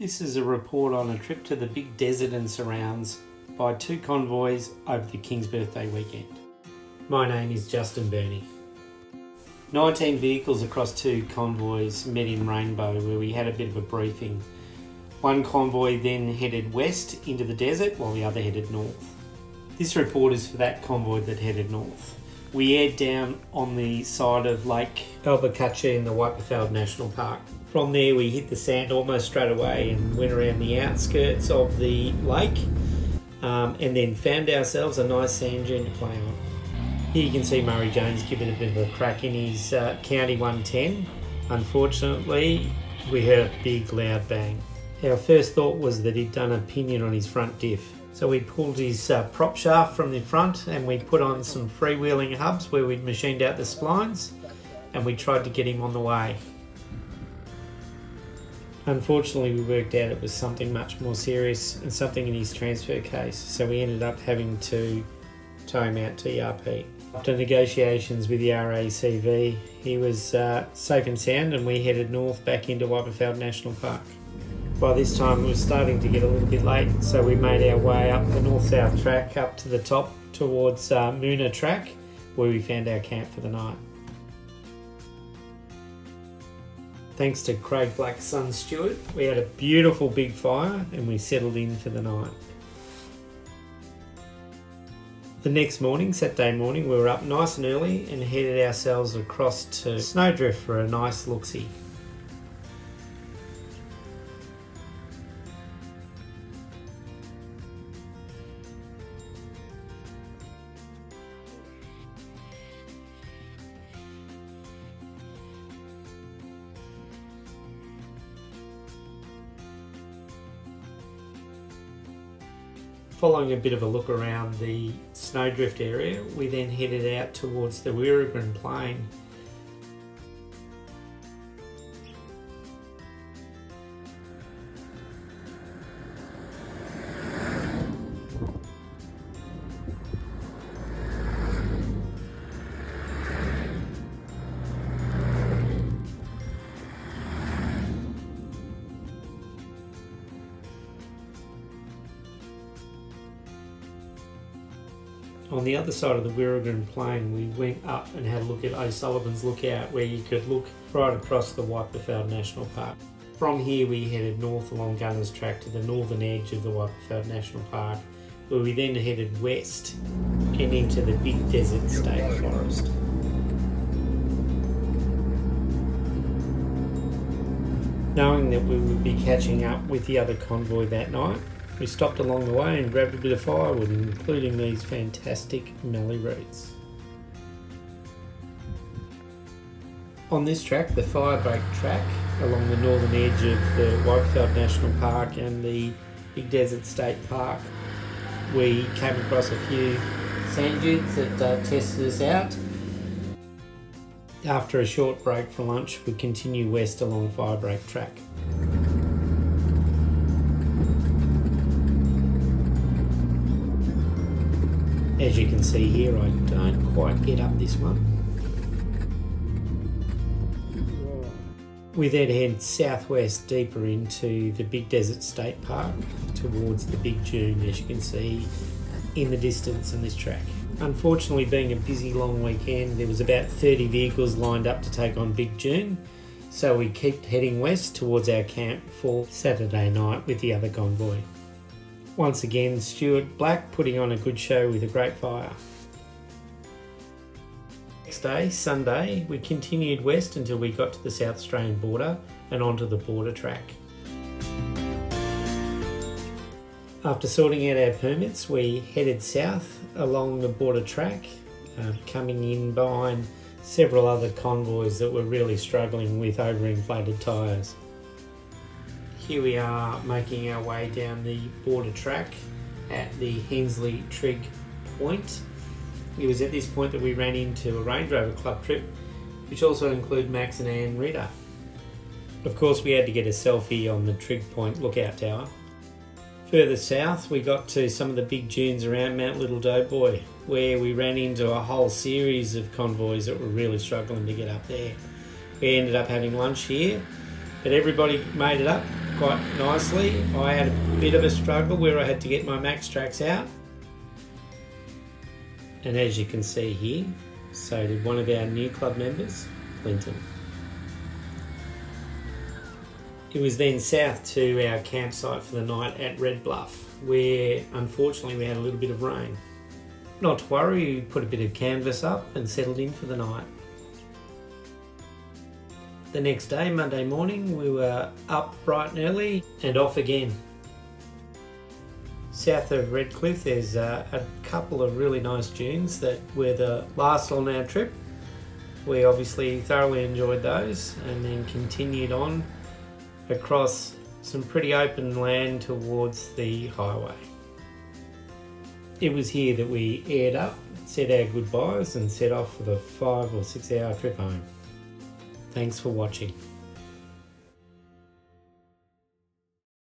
This is a report on a trip to the big desert and surrounds by two convoys over the King's birthday weekend. My name is Justin Burney. 19 vehicles across two convoys met in Rainbow where we had a bit of a briefing. One convoy then headed west into the desert while the other headed north. This report is for that convoy that headed north. We aired down on the side of Lake Albuquerque in the Whitefeld National Park. From there we hit the sand almost straight away and went around the outskirts of the lake and then found ourselves a nice sand dune to play on. Here you can see Murray Jones giving a bit of a crack in his County 110. Unfortunately, we heard a big loud bang. Our first thought was that he'd done a pinion on his front diff. So we pulled his prop shaft from the front and we put on some freewheeling hubs where we'd machined out the splines and we tried to get him on the way. Unfortunately, we worked out it was something much more serious and something in his transfer case, so we ended up having to tow him out to ERP. After negotiations with the LROCV, he was safe and sound and we headed north back into Whitefeld National Park. By this time it was starting to get a little bit late, so we made our way up the north-south track up to the top towards Moona Track, where we found our camp for the night. Thanks to Craig Black's son Stuart, we had a beautiful big fire and we settled in for the night. The next morning, Saturday morning, we were up nice and early and headed ourselves across to Snowdrift for a nice look-see. Following a bit of a look around the Snowdrift area, we then headed out towards the Wirragrin Plain. On the other side of the Wirragrin Plain, we went up and had a look at O'Sullivan's Lookout, where you could look right across the Whitefeld National Park. From here we headed north along Gunners Track to the northern edge of the Whitefeld National Park, where we then headed west and into the Big Desert State Forest. Knowing that we would be catching up with the other convoy that night, we stopped along the way and grabbed a bit of firewood, including these fantastic mallee roots. On this track, the Firebreak track, along the northern edge of the Whitefeld National Park and the Big Desert State Park, we came across a few sand dunes that tested us out. After a short break for lunch, we continue west along Firebreak track. As you can see here, I don't quite get up this one. We then head southwest deeper into the Big Desert State Park towards the Big Dune, as you can see in the distance on this track. Unfortunately, being a busy long weekend, there was about 30 vehicles lined up to take on Big Dune, so we kept heading west towards our camp for Saturday night with the other convoy. Once again, Stuart Black putting on a good show with a great fire. Next day, Sunday, we continued west until we got to the South Australian border and onto the border track. After sorting out our permits, we headed south along the border track, coming in behind several other convoys that were really struggling with overinflated tyres. Here we are making our way down the border track at the Hensley Trig Point. It was at this point that we ran into a Range Rover Club trip, which also included Max and Anne Ritter. Of course, we had to get a selfie on the Trig Point lookout tower. Further south, we got to some of the big dunes around Mount Little Doughboy, where we ran into a whole series of convoys that were really struggling to get up there. We ended up having lunch here, but everybody made it up quite nicely. I had a bit of a struggle where I had to get my max tracks out. And as you can see here, so did one of our new club members, Clinton. It was then south to our campsite for the night at Red Bluff, where unfortunately we had a little bit of rain. Not to worry, we put a bit of canvas up and settled in for the night. The next day, Monday morning, we were up bright and early and off again. South of Redcliffe, there's a couple of really nice dunes that were the last on our trip. We obviously thoroughly enjoyed those and then continued on across some pretty open land towards the highway. It was here that we aired up, said our goodbyes and set off for the 5 or 6 hour trip home. Thanks for watching.